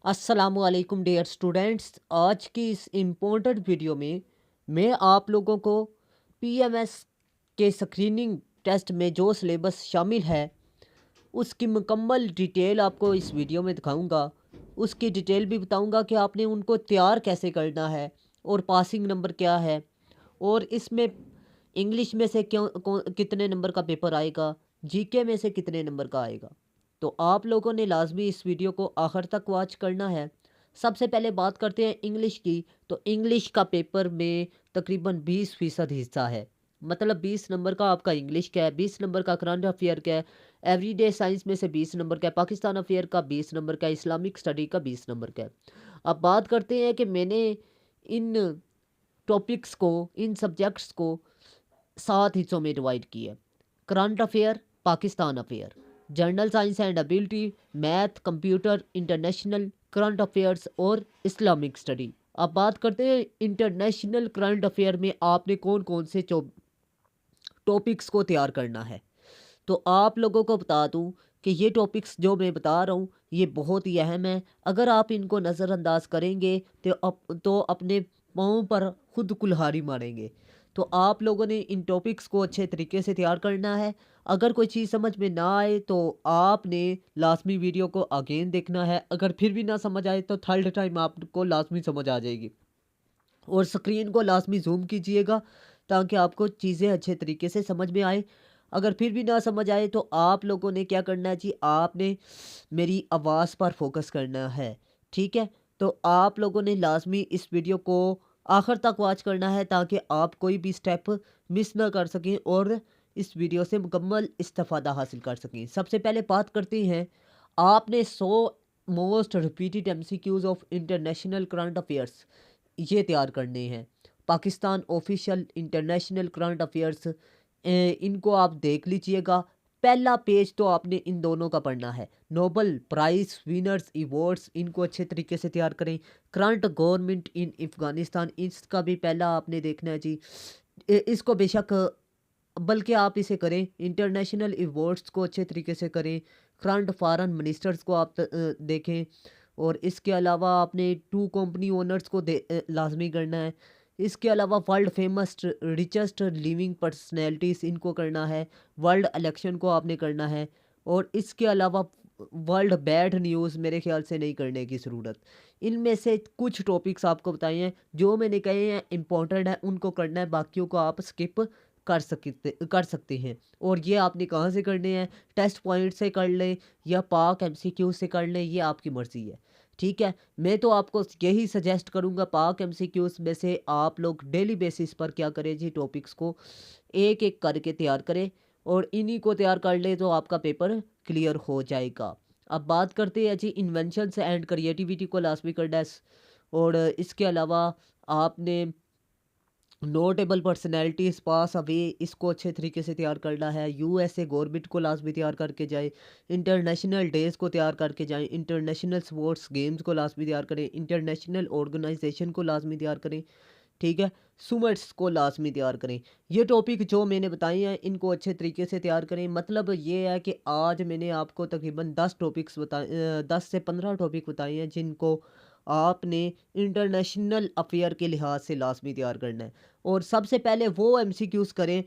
अस्सलामुअलैकुम dear students. आज की इस इम्पोर्टेंट वीडियो में मैं आप लोगों को पीएमएस के स्क्रीनिंग टेस्ट में जो सिलेबस शामिल है उसकी मुकम्मल डिटेल आपको इस वीडियो में दिखाऊंगा। उसकी डिटेल भी बताऊंगा कि आपने उनको तैयार कैसे करना है और पासिंग नंबर क्या है, और इसमें इंग्लिश में से कितने नंबर का पेपर आएगा, जीके में से कितने नंबर का आएगा। तो आप लोगों ने लाजमी इस वीडियो को आखिर तक वॉच करना है। सबसे पहले बात करते हैं इंग्लिश की। तो इंग्लिश का पेपर में तकरीबन 20% हिस्सा है। मतलब 20 नंबर का आपका इंग्लिश का है, 20 नंबर का करंट अफेयर का है, एवरीडे साइंस में से 20 नंबर का है, पाकिस्तान अफेयर का 20 नंबर का, इस्लामिक स्टडी का 20 नंबर का है। अब बात करते हैं कि मैंने इन टॉपिक्स को, इन सब्जेक्ट्स को 7 हिस्सों में डिवाइड किया है। Current affair, Pakistan affair, general science and ability, math, computer, international current affairs और इस्लामिक स्टडी। अब बात करते हैं इंटरनेशनल करंट अफेयर में आपने कौन कौन से टॉपिक्स को तैयार करना है। तो आप लोगों को बता दूं कि ये टॉपिक्स जो मैं बता रहा हूँ ये बहुत ही अहम है। अगर आप इनको नज़रअंदाज करेंगे तो अपने पाँव पर खुद कुल्हाड़ी मारेंगे। तो आप लोगों ने इन टॉपिक्स को अच्छे तरीके से तैयार करना है। अगर कोई चीज़ समझ में ना आए तो आपने लाजमी वीडियो को अगेन देखना है। अगर फिर भी ना समझ आए तो थर्ड टाइम आपको लाजमी समझ आ जाएगी। और स्क्रीन को लाजमी जूम कीजिएगा ताकि आपको चीज़ें अच्छे तरीके से समझ में आए। अगर फिर भी ना समझ आए तो आप लोगों ने क्या करना है जी, आपने मेरी आवाज़ पर फोकस करना है। ठीक है, तो आप लोगों ने लाजमी इस वीडियो को आखिर तक वॉच करना है ताकि आप कोई भी स्टेप मिस ना कर सकें और इस वीडियो से मुकम्मल इस्तेफादा हासिल कर सकें। सबसे पहले बात करते हैं, आपने 100 most repeated MCQs of international current affairs ये तैयार करने हैं। Pakistan official international current affairs, इनको आप देख लीजिएगा। पहला पेज तो आपने इन दोनों का पढ़ना है। नोबल प्राइज विनर्स अवार्ड्स, इनको अच्छे तरीके से तैयार करें। करंट गवर्नमेंट इन अफगानिस्तान, इसका भी पहला आपने देखना है जी। इसको बेशक, बल्कि आप इसे करें, इंटरनेशनल अवार्ड्स को अच्छे तरीके से करें। करंट फॉरेन मिनिस्टर्स को आप देखें। और इसके अलावा आपने टू कंपनी ओनर्स को लाजमी करना है। इसके अलावा world famous richest living personalities, इनको करना है। वर्ल्ड इलेक्शन को आपने करना है। और इसके अलावा वर्ल्ड बैड न्यूज़ मेरे ख्याल से नहीं करने की ज़रूरत। इनमें से कुछ टॉपिक्स आपको बताए हैं, जो मैंने कहे हैं इंपॉर्टेंट है उनको करना है, बाकियों को आप स्किप कर सकते हैं। और ये आपने कहाँ से करने हैं, टेस्ट पॉइंट से कर लें या पाक एमसीक्यू से कर लें, ये आपकी मर्ज़ी है। ठीक है, मैं तो आपको यही सजेस्ट करूँगा, पाक एमसीक्यूज़ में से आप लोग डेली बेसिस पर क्या करें जी, टॉपिक्स को एक एक करके तैयार करें और इन्हीं को तैयार कर ले तो आपका पेपर क्लियर हो जाएगा। अब बात करते हैं जी इन्वेंशंस एंड क्रिएटिविटी को लाजमी करना है। और इसके अलावा आपने नोटेबल पर्सनैलिटीज़ पास अवे, इसको अच्छे तरीके से तैयार करना है। यूएसए गवर्नमेंट को लाजमी तैयार करके जाए। इंटरनेशनल डेज़ को तैयार करके जाएं। इंटरनेशनल स्पोर्ट्स गेम्स को लाजमी तैयार करें। इंटरनेशनल ऑर्गेनाइजेशन को लाजमी तैयार करें। ठीक है, सुमट्स को लाजमी तैयार करें। ये टॉपिक जो मैंने बताए हैं इनको अच्छे तरीके से तैयार करें। मतलब ये है कि आज मैंने आपको तकरीबन 10 टॉपिक्स बताए, 10 से 15 टॉपिक बताए हैं जिनको आपने इंटरनेशनल अफेयर के लिहाज से लाजमी तैयार करना है। और सबसे पहले वो एमसीक्यूज़ करें।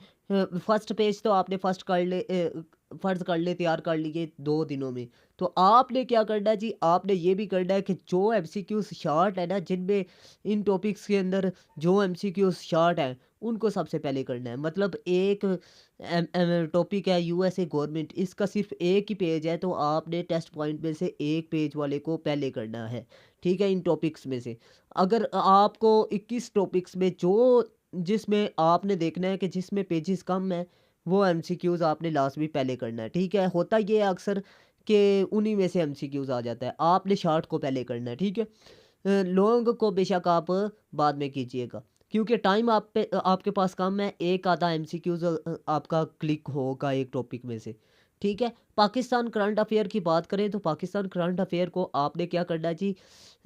फर्स्ट पेज तो आपने फ़र्ज़ कर ले तैयार कर लिए 2 दिनों में। तो आपने क्या करना है जी, आपने ये भी करना है कि जो एमसीक्यूज़ शॉर्ट है ना, जिनमें इन टॉपिक्स के अंदर जो एमसीक्यूज़ शॉर्ट हैं उनको सबसे पहले करना है। मतलब एक टॉपिक है यूएसए गवर्नमेंट, इसका सिर्फ एक ही पेज है तो आपने टेस्ट पॉइंट में से एक पेज वाले को पहले करना है। ठीक है, इन टॉपिक्स में से अगर आपको 21 टॉपिक्स में जो जिसमें आपने देखना है कि जिसमें पेजेस कम है, वो एमसीक्यूज़ आपने लास्ट भी पहले करना है। ठीक है, होता ये है अक्सर कि उन्हीं में से एमसीक्यूज़ आ जाता है, आपने शॉर्ट को पहले करना है। ठीक है, लॉन्ग को बेशक आप बाद में कीजिएगा क्योंकि टाइम आपके पास कम है। एक आधा एमसीक्यूज़ आपका क्लिक होगा एक टॉपिक में से। ठीक है, पाकिस्तान करंट अफेयर की बात करें तो पाकिस्तान करंट अफेयर को आपने क्या करना है जी,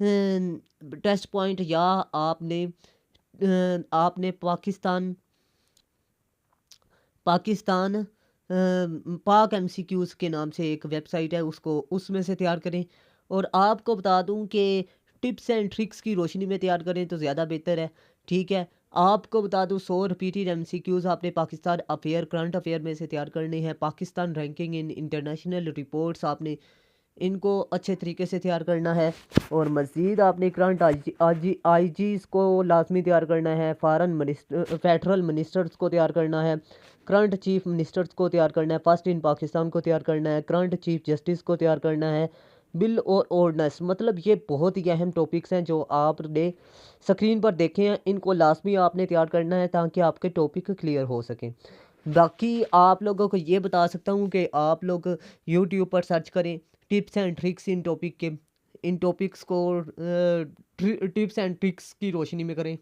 टेस्ट पॉइंट या आपने पाकिस्तान पाकिस्तान पाक एमसीक्यूज़ के नाम से एक वेबसाइट है, उसको उसमें से तैयार करें। और आपको बता दूं कि टिप्स एंड ट्रिक्स की रोशनी में तैयार करें तो ज़्यादा बेहतर है। ठीक है, आपको बता दूं 100 रिपीटेड एमसीक्यूज़ आपने पाकिस्तान अफेयर करंट अफेयर में से तैयार करने हैं। Pakistan ranking in international reports आपने इनको अच्छे तरीके से तैयार करना है। और मज़ीद आपने करंट आई जीज़ को लाजमी तैयार करना है। फेडरल मिनिस्टर्स को तैयार करना है। करंट चीफ मिनिस्टर्स को तैयार करना है। फर्स्ट इन पाकिस्तान को तैयार करना है। करंट चीफ जस्टिस को तैयार करना है। बिल और ऑर्डनेंस, मतलब ये बहुत ही अहम टॉपिक्स हैं जो आपने स्क्रीन पर देखे हैं। इनको लाजमी आपने तैयार करना है ताकि आपके टॉपिक क्लियर हो सकें। बाकी आप लोगों को ये बता सकता हूँ कि आप लोग यूट्यूब पर सर्च करें tips and tricks in topics को टिप्स एंड ट्रिक्स की रोशनी में करें।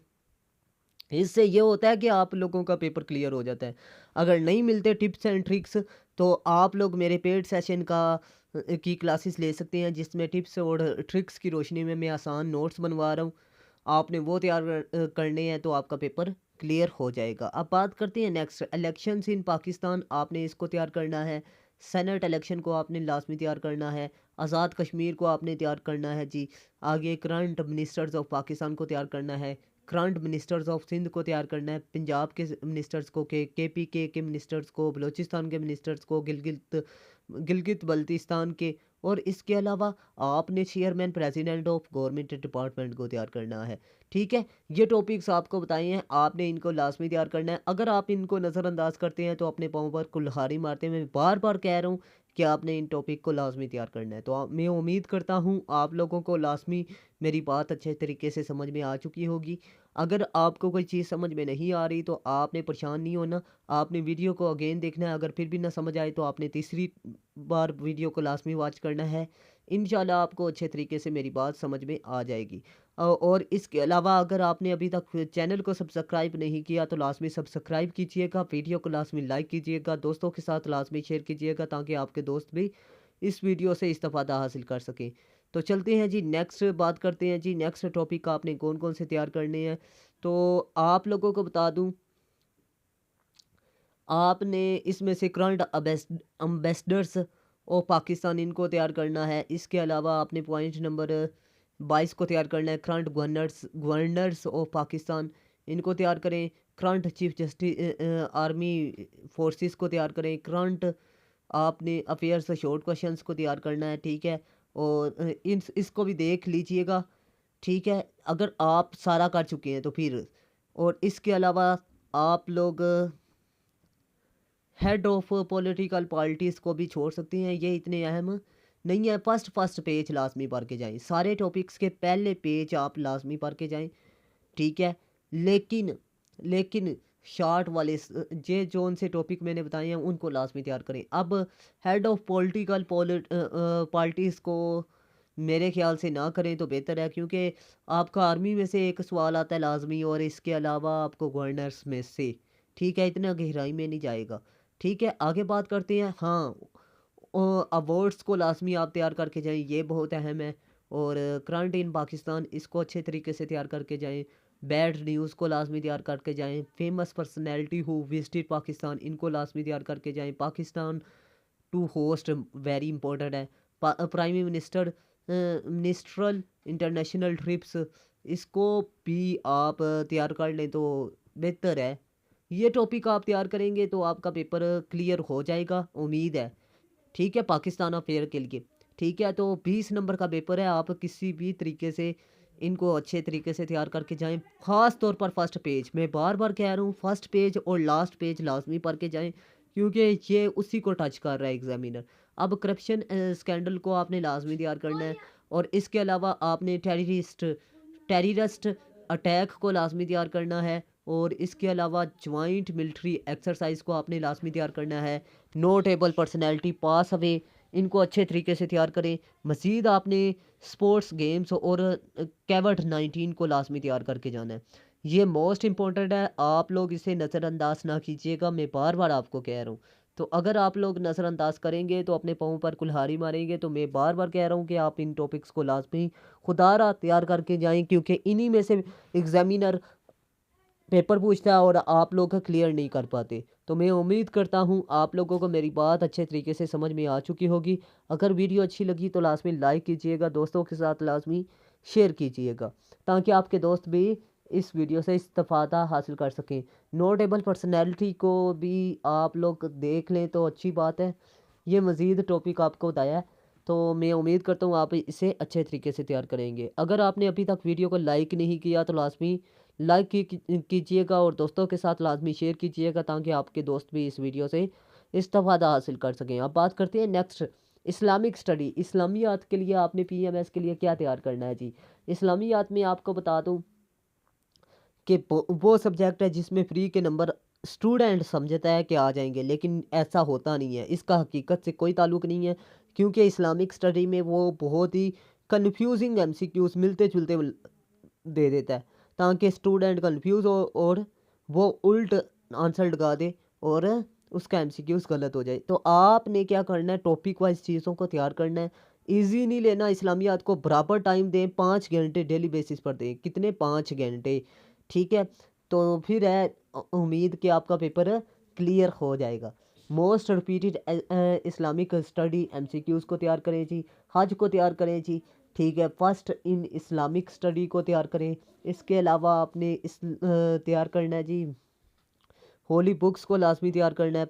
इससे ये होता है कि आप लोगों का पेपर क्लियर हो जाता है। अगर नहीं मिलते टिप्स एंड ट्रिक्स तो आप लोग मेरे पेड सेशन की क्लासेस ले सकते हैं, जिसमें टिप्स और ट्रिक्स की रोशनी में मैं आसान नोट्स बनवा रहा हूँ। आपने वो तैयार करने हैं तो आपका पेपर क्लियर हो जाएगा। अब बात करते हैं नेक्स्ट इलेक्शंस इन पाकिस्तान। आपने इसको तैयार करना है। सेनेट इलेक्शन को आपने लाजमी तैयार करना है। आज़ाद कश्मीर को आपने तैयार करना है जी। आगे करंट मिनिस्टर्स ऑफ पाकिस्तान को तैयार करना है। करंट मिनिस्टर्स ऑफ सिंध को तैयार करना है। पंजाब के मिनिस्टर्स को, के के मिनिस्टर्स को, बलूचिस्तान के मिनिस्टर्स को, गिलगित गिलगित बल्तिस्तान के। और इसके अलावा आपने chairman president of government department को तैयार करना है। ठीक है, ये टॉपिक्स आपको बताए हैं, आपने इनको लाजमी तैयार करना है। अगर आप इनको नज़रअंदाज करते हैं तो अपने पाँव पर कुल्हाड़ी मारते हैं। मैं बार बार कह रहा हूँ कि आपने इन टॉपिक को लाजमी तैयार करना है। तो मैं उम्मीद करता हूँ आप लोगों को लाजमी मेरी बात अच्छे तरीके से समझ में आ चुकी होगी। अगर आपको कोई चीज़ समझ में नहीं आ रही तो आपने परेशान नहीं होना, आपने वीडियो को अगेन देखना है। अगर फिर भी ना समझ आए तो आपने तीसरी बार वीडियो को लाजमी वॉच करना है। इंशाल्लाह आपको अच्छे तरीके से मेरी बात समझ में आ जाएगी। और इसके अलावा अगर आपने अभी तक चैनल को सब्सक्राइब नहीं किया तो लाजमी सब्सक्राइब कीजिएगा। वीडियो को लाजमी लाइक कीजिएगा। दोस्तों के साथ लाजमी शेयर कीजिएगा ताकि आपके दोस्त भी इस वीडियो से इस्तेफादा हासिल कर सकें। तो चलते हैं जी, नेक्स्ट बात करते हैं जी। नेक्स्ट टॉपिक आपने कौन कौन से तैयार करने हैं तो आप लोगों को बता दूं, आपने इसमें से करंट अम्बेसडर्स और पाकिस्तान इनको तैयार करना है। इसके अलावा आपने पॉइंट नंबर 22 को तैयार करना है। करंट गवर्नर्स ऑफ पाकिस्तान इनको तैयार करें। Current chief justice army forces को तैयार करें। करंट आपने अफेयर्स शॉर्ट क्वेश्चंस को तैयार करना है। ठीक है, और इसको भी देख लीजिएगा। ठीक है, अगर आप सारा कर चुके हैं तो फिर। और इसके अलावा आप लोग हेड ऑफ पॉलिटिकल पार्टीज़ को भी छोड़ सकते हैं, ये इतने अहम नहीं है। फर्स्ट पेज लाजमी पढ़ के जाएं। सारे टॉपिक्स के पहले पेज आप लाजमी पढ़ के जाएं। ठीक है, लेकिन लेकिन शार्ट वाले जे जोन से टॉपिक मैंने बताए हैं उनको लाजमी तैयार करें। अब हेड ऑफ पॉलिटिकल पार्टीज़ को मेरे ख्याल से ना करें तो बेहतर है, क्योंकि आपका आर्मी में से एक सवाल आता है लाजमी, और इसके अलावा आपको गवर्नर्स में से। ठीक है, इतना गहराई में नहीं जाएगा। ठीक है, आगे बात करते हैं। हाँ, अवार्ड्स को लाजमी आप तैयार करके जाएं, ये बहुत अहम है। और करंट इन पाकिस्तान इसको अच्छे तरीके से तैयार करके जाएं। बैड न्यूज़ को लाजमी तैयार करके जाएं। Famous personality who visited Pakistan इनको लाजमी तैयार करके जाएं। Pakistan to host very important है। Prime minister ministerial international trips इसको भी आप तैयार कर लें तो बेहतर है। ये टॉपिक आप तैयार करेंगे तो आपका पेपर क्लियर हो जाएगा, उम्मीद है। ठीक है, पाकिस्तान अफेयर के लिए। ठीक है, तो 20 नंबर का पेपर है। आप किसी भी तरीके से इनको अच्छे तरीके से तैयार करके जाएं। ख़ास तौर पर फर्स्ट पेज, मैं बार बार कह रहा हूँ, फर्स्ट पेज और लास्ट पेज लाजमी पढ़ के जाएं, क्योंकि ये उसी को टच कर रहा है एग्जामिनर। अब करप्शन स्कैंडल को आपने लाजमी तैयार करना है। और इसके अलावा आपने टेररिस्ट अटैक को लाजमी तैयार करना है। और इसके अलावा ज्वाइंट मिलिट्री एक्सरसाइज को आपने लाजमी तैयार करना है। नोटेबल पर्सनैलिटी पास अवे इनको अच्छे तरीके से तैयार करें। मज़ीद आपने स्पोर्ट्स गेम्स और कोविड-19 को लाजमी तैयार करके जाना है। ये मोस्ट इम्पोर्टेंट है, आप लोग इसे नज़रअंदाज ना कीजिएगा, मैं बार बार आपको कह रहा हूँ। तो अगर आप लोग नज़रअंदाज करेंगे तो अपने पाँव पर कुल्हाड़ी मारेंगे। तो मैं बार बार कह रहा हूँ कि आप इन टॉपिक्स को लाजमी खुदारा तैयार करके जाएं, क्योंकि इन्हीं में से एग्जामिनर पेपर पूछता है और आप लोग क्लियर नहीं कर पाते। तो मैं उम्मीद करता हूँ आप लोगों को मेरी बात अच्छे तरीके से समझ में आ चुकी होगी। अगर वीडियो अच्छी लगी तो लाजमी लाइक कीजिएगा, दोस्तों के साथ लाजमी शेयर कीजिएगा, ताकि आपके दोस्त भी इस वीडियो से इस्तेफादा हासिल कर सकें। नोटेबल पर्सनैलिटी को भी आप लोग देख लें तो अच्छी बात है। ये मज़ीद टॉपिक आपको बताया है, तो मैं उम्मीद करता हूँ आप इसे अच्छे तरीके से तैयार करेंगे। अगर आपने अभी तक वीडियो को लाइक नहीं किया तो लाजमी लाइक कीजिएगा और दोस्तों के साथ लाजमी शेयर कीजिएगा, ताकि आपके दोस्त भी इस वीडियो से इस्तेफादा हासिल कर सकें। अब बात करते हैं नेक्स्ट, इस्लामिक स्टडी। इस्लामियात के लिए आपने पीएमएस के लिए क्या तैयार करना है जी। इस्लामियात में आपको बता दूं कि वो सब्जेक्ट है जिसमें फ्री के नंबर स्टूडेंट समझता है कि आ जाएंगे, लेकिन ऐसा होता नहीं है। इसका हकीकत से कोई ताल्लुक नहीं है, क्योंकि इस्लामिक स्टडी में वो बहुत ही कन्फ्यूजिंग एमसीक्यूज मिलते जुलते दे देता है, ताकि स्टूडेंट कंफ्यूज हो और वो उल्ट आंसर लगा दे और उसका एमसीक्यूज गलत हो जाए। तो आपने क्या करना है, टॉपिक वाइज चीज़ों को तैयार करना है। इजी नहीं लेना, इस्लामियात को बराबर टाइम दें, 5 घंटे डेली बेसिस पर दें। कितने? 5 घंटे। ठीक है, तो फिर है उम्मीद कि आपका पेपर क्लियर हो जाएगा। Most repeated Islamic study MCQs को तैयार करें जी। हज को तैयार करें जी। ठीक है, फर्स्ट इन इस्लामिक स्टडी को तैयार करें। इसके अलावा आपने तैयार करना है जी, होली बुक्स को लाजमी तैयार करना है।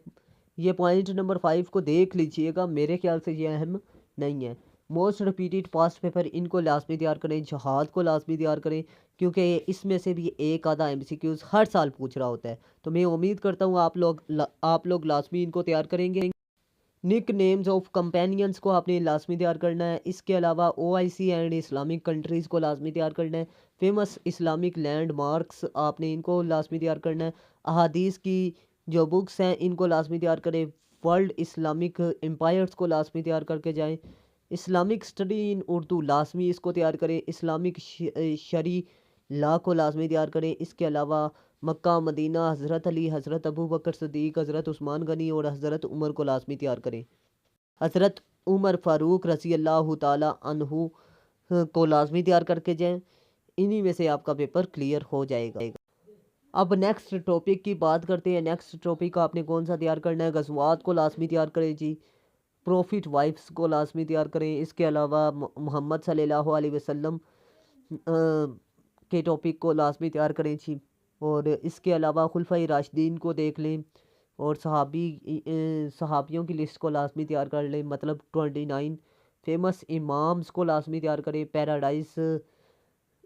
ये पॉइंट नंबर 5 को देख लीजिएगा, मेरे ख्याल से ये अहम नहीं है। मोस्ट रिपीटेड पास्ट पेपर इनको लाजमी तैयार करें। जहाद को लाजमी तैयार करें, क्योंकि इसमें से भी एक आधा एमसीक्यूज हर साल पूछ रहा होता है। तो मैं उम्मीद करता हूँ आप लोग लाजमी इनको तैयार करेंगे। निक नेम्स ऑफ कंपेनियंस को आपने लाजमी तैयार करना है। इसके अलावा ओआईसी एंड इस्लामिक कंट्रीज़ को लाजमी तैयार करना है। फेमस इस्लामिक लैंडमार्क्स आपने इनको लाजमी तैयार करना है। अहादीस की जो बुक्स हैं इनको लाजमी तैयार करें। वर्ल्ड इस्लामिक एम्पायर्स को लाजमी तैयार करके जाएं। इस्लामिक स्टडी इन उर्दू लाजमी इसको तैयार करें। इस्लामिक शरी ला को लाजमी तैयार करें। इसके अलावा मक्का मदीना, हज़रत अली, हज़रत अबू बकर सिद्दीक़, हज़रत उस्मान गनी और हज़रत उमर को लाजमी तैयार करें। हज़रत उमर फ़ारूक रज़ी अल्लाह ताला अन्हु को लाजमी तैयार करके जाएं। इन्हीं में से आपका पेपर क्लियर हो जाएगा। अब नेक्स्ट टॉपिक की बात करते हैं। नेक्स्ट टॉपिक आपने कौन सा तैयार करना है? गज़वात को लाजमी तैयार करें जी। प्रॉफिट वाइफ्स को लाजमी तैयार करें। इसके अलावा मोहम्मद सल्लल्लाहु अलैहि वसल्लम के टॉपिक को लाजमी तैयार करें जी। और इसके अलावा खुलफाए राशिदीन को देख लें और सहाबियों की लिस्ट को लाजमी तैयार कर लें, मतलब 29 फेमस इमाम्स को लाजमी तैयार करें। पैराडाइज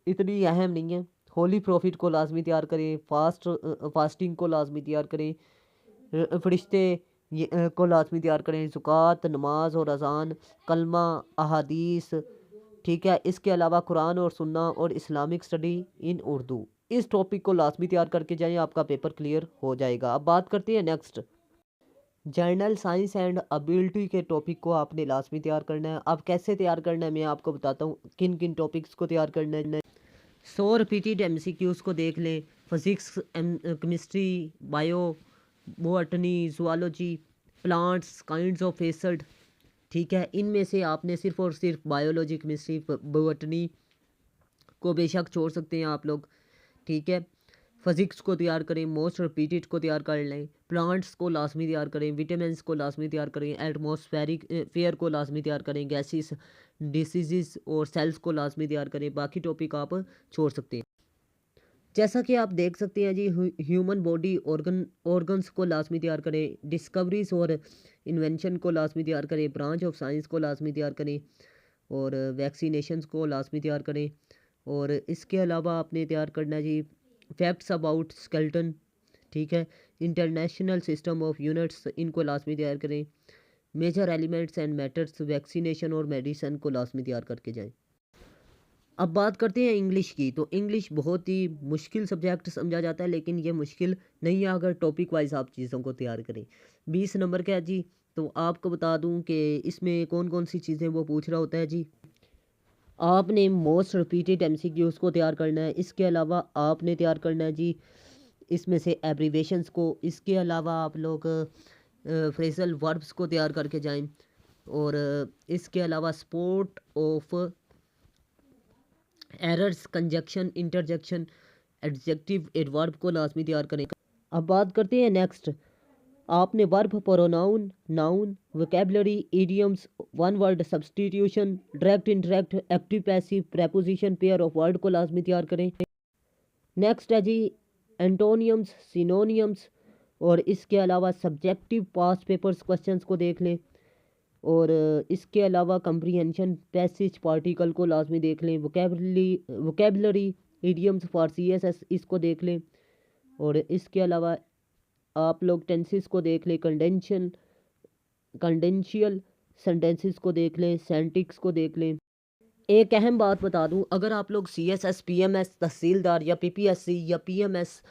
इतनी अहम नहीं है। होली प्रॉफिट को लाजमी तैयार करें। फास्टिंग को लाजमी तैयार करें। फरिश्ते को लाजमी तैयार करें। ज़ुकात, नमाज और अज़ान, कलमा, अहादीस। ठीक है, इसके अलावा कुरान और सुन्ना और इस्लामिक स्टडी इन उर्दू, इस टॉपिक को लाजमी तैयार करके जाएं, आपका पेपर क्लियर हो जाएगा। अब बात करते हैं next, journal science and ability के टॉपिक को आपने लाजमी तैयार करना है। अब कैसे तैयार करना है मैं आपको बताता हूँ, किन किन टॉपिक्स को तैयार करना है। 100 रिपीटेड एमसीक्यूज़ को देख लें। Physics, chemistry, bio, botany, zoology, plants, kinds of acid. ठीक है, इनमें से आपने सिर्फ और सिर्फ बायोलॉजी, केमिस्ट्री, बॉटनी को बेशक छोड़ सकते हैं आप लोग। ठीक है, फिज़िक्स को तैयार करें। मोस्ट रिपीटेड को तैयार कर लें। प्लांट्स को लाजमी तैयार करें। विटामिन्स को लाजमी तैयार करें। एटमॉस्फेरिक फेयर को लाजमी तैयार करें। गैसेस, डिसीज़ और सेल्स को लाजमी तैयार करें। बाकी टॉपिक आप छोड़ सकते हैं। जैसा कि आप देख सकते हैं जी, ह्यूमन बॉडी ऑर्गन्स को लाजमी तैयार करें। डिस्कवरीज और इन्वेंशन को लाजमी तैयार करें। ब्रांच ऑफ साइंस को लाजमी तैयार करें और वैक्सीनेशंस को लाजमी तैयार करें। और इसके अलावा आपने तैयार करना है जी, फैक्ट्स अबाउट स्केल्टन। ठीक है, इंटरनेशनल सिस्टम ऑफ यूनिट्स, इनको लाजमी तैयार करें। Major elements and matters, vaccination और मेडिसन को लाजमी तैयार करके जाएं। अब बात करते हैं इंग्लिश की। तो इंग्लिश बहुत ही मुश्किल सब्जेक्ट समझा जाता है, लेकिन ये मुश्किल नहीं है अगर टॉपिक वाइज आप चीज़ों को तैयार करें। 20 नंबर का है जी। तो आपको बता दूं कि इसमें कौन कौन सी चीज़ें वो पूछ रहा होता है जी। आपने मोस्ट रिपीटेड एमसीक्यूज़ को तैयार करना है। इसके अलावा आपने तैयार करना है जी इसमें से एब्रीवेशंस को। इसके अलावा आप लोग फ्रेजल वर्ब्स को तैयार करके जाएं। और इसके अलावा sport of errors, conjunction, interjection, adjective adverb को लाजमी तैयार करें। अब बात करते हैं नेक्स्ट, आपने verb, pronoun, noun, vocabulary, idioms, one word substitution, direct, indirect, active, passive, preposition, pair of word को लाजमी तैयार करें। नेक्स्ट है जी एंटोनियम्स, सिनोनियम्स, और इसके अलावा सब्जेक्टिव पास्ट पेपर्स क्वेश्चंस को देख लें, और इसके अलावा कंप्रीहेंशन पैसेज पार्टिकल को लाजमी देख लें। वोकेबलरी इडियम्स फॉर सीएसएस इसको देख लें, और इसके अलावा आप लोग टेंसेस को देख लें, कंडेंशियल सेंटेंसेस को देख लें, सेंटिक्स को देख लें। एक अहम बात बता दूं, अगर आप लोग सीएसएस, पीएमएस, तहसीलदार या पीपीएससी या पीएमएस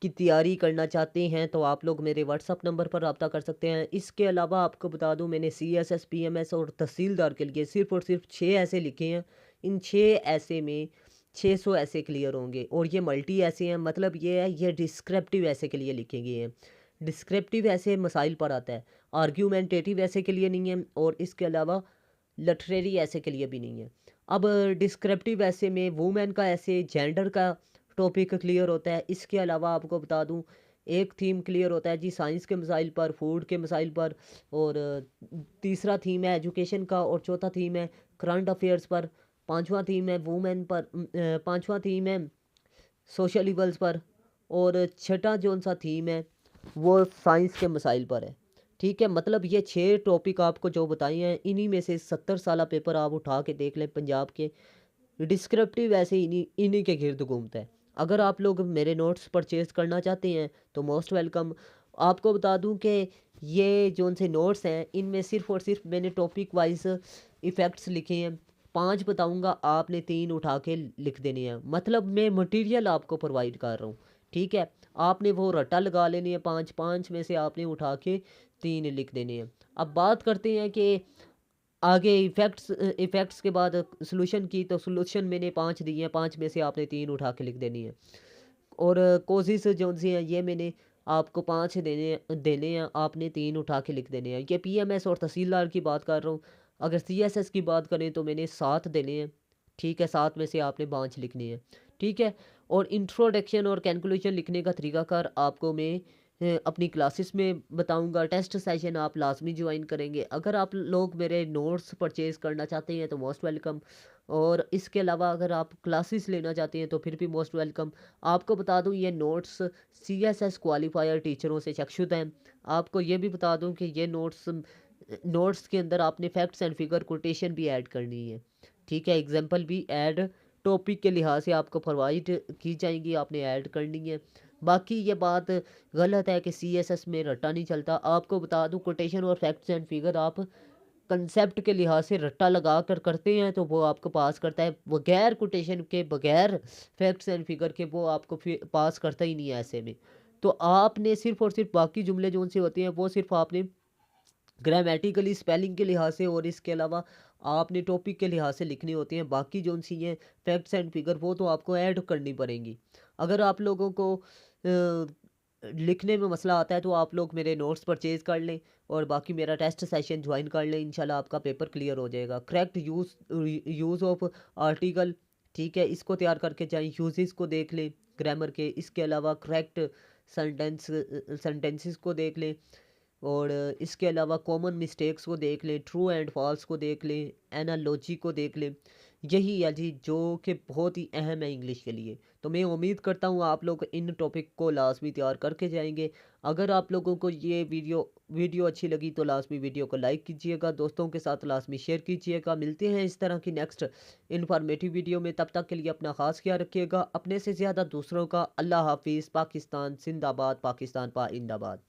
की तैयारी करना चाहते हैं तो आप लोग मेरे व्हाट्सअप नंबर पर रब्ता कर सकते हैं। इसके अलावा आपको बता दूं, मैंने सीएसएस, पीएमएस और तहसीलदार के लिए सिर्फ और सिर्फ 6 ऐसे लिखे हैं। इन 6 ऐसे में 600 ऐसे क्लियर होंगे, और ये मल्टी ऐसे हैं, मतलब ये है ये डिस्क्रिप्टिव ऐसे के लिए लिखे गए हैं। डिस्क्रिप्टिव ऐसे मसाइल पर आता है, आर्ग्यूमेंटेटिव ऐसे के लिए नहीं है, और इसके अलावा लिटरेरी ऐसे के लिए भी नहीं है। अब डिस्क्रिप्टिव ऐसे में वुमेन का ऐसे, जेंडर का टॉपिक क्लियर होता है। इसके अलावा आपको बता दूं, एक थीम क्लियर होता है जी साइंस के मसाइल पर, फूड के मसाइल पर, और तीसरा थीम है एजुकेशन का, और चौथा थीम है करंट अफेयर्स पर, पांचवा थीम है वुमेन पर, पांचवा थीम है सोशल इवल्स पर, और छठा जो सा थीम है वो साइंस के मसाइल पर है। ठीक है, मतलब ये 6 टॉपिक आपको जो बताए हैं, इन्हीं में से 70 साला पेपर आप उठा के देख लें पंजाब के, डिस्क्रिप्टिव ऐसे इन्हीं के गिर्द घूमता है। अगर आप लोग मेरे नोट्स परचेज करना चाहते हैं तो मोस्ट वेलकम। आपको बता दूं कि ये जो से नोट्स हैं, इनमें सिर्फ और सिर्फ मैंने टॉपिक वाइज इफ़ेक्ट्स लिखे हैं। 5 बताऊंगा, आपने 3 उठा के लिख देने हैं, मतलब मैं मटेरियल आपको प्रोवाइड कर रहा हूँ। ठीक है, आपने वो रट्टा लगा लेनी है, 5 में से आपने उठा के 3 लिख देने हैं। अब बात करते हैं कि आगे इफ़ेक्ट्स के बाद सॉल्यूशन की, तो सॉल्यूशन मैंने 5 दिए हैं, 5 में से आपने 3 उठा के लिख देनी है। और कोजिस जो सी हैं ये मैंने आपको 5 देने हैं, आपने 3 उठा के लिख देने हैं। ये पीएमएस और तहसीलदार की बात कर रहा हूँ। अगर सीएसएस की बात करें तो मैंने 7 देने हैं। ठीक है, 7 में से आपने 5 लिखने हैं। ठीक है, और इंट्रोडक्शन और कैलकुलेशन लिखने का तरीकाकार आपको मैं अपनी क्लासेस में बताऊंगा। टेस्ट सेशन आप लाजमी ज्वाइन करेंगे। अगर आप लोग मेरे नोट्स परचेज करना चाहते हैं तो मोस्ट वेलकम, और इसके अलावा अगर आप क्लासेस लेना चाहते हैं तो फिर भी मोस्ट वेलकम। आपको बता दूं, ये नोट्स सीएसएस क्वालिफायर टीचरों से चेकशुदा हैं। आपको ये भी बता दूं कि ये नोट्स के अंदर आपने फैक्ट्स एंड फिगर कोटेशन भी ऐड करनी है। ठीक है, एग्जाम्पल भी ऐड टॉपिक के लिहाज से आपको प्रोवाइड की जाएंगी, आपने ऐड करनी है। बाकी ये बात गलत है कि सीएसएस में रट्टा नहीं चलता। आपको बता दूं, कोटेशन और फैक्ट्स एंड फिगर आप कंसेप्ट के लिहाज से रट्टा लगा कर करते हैं तो वो आपको पास करता है, बगैर कोटेशन के, बगैर फैक्ट्स एंड फिगर के वो आपको पास करता ही नहीं है ऐसे में। तो आपने सिर्फ और सिर्फ बाकी जुमले जो उनसे होते हैं वो सिर्फ आपने ग्रामेटिकली, स्पेलिंग के लिहाज से, और इसके अलावा आपने टॉपिक के लिहाज से लिखनी होती हैं। बाकी जो सी हैं फैक्ट्स एंड फिगर वो तो आपको ऐड करनी पड़ेंगी। अगर आप लोगों को लिखने में मसला आता है तो आप लोग मेरे नोट्स परचेज कर लें, और बाकी मेरा टेस्ट सेशन ज्वाइन कर लें। इंशाल्लाह आपका पेपर क्लियर हो जाएगा। करेक्ट यूज़ ऑफ आर्टिकल, ठीक है, इसको तैयार करके जाएँ, यूजेस को देख लें ग्रामर के। इसके अलावा करेक्ट सेंटेंसेस को देख लें, और इसके अलावा कॉमन मिस्टेक्स को देख लें, ट्रू एंड फॉल्स को देख लें, एनालॉजी को देख लें। यही है जी जो कि बहुत ही अहम है इंग्लिश के लिए। तो मैं उम्मीद करता हूँ आप लोग इन टॉपिक को लाजमी तैयार करके जाएंगे। अगर आप लोगों को ये वीडियो अच्छी लगी तो लाजमी वीडियो को लाइक कीजिएगा, दोस्तों के साथ लाजमी शेयर कीजिएगा। मिलते हैं इस तरह की नेक्स्ट इन्फॉर्मेटिव वीडियो में, तब तक के लिए अपना ख़ास ख्याल रखिएगा, अपने से ज़्यादा दूसरों का। अल्लाह हाफिज़। पाकिस्तान जिंदाबाद, पाकिस्तान पाइंदाबाद।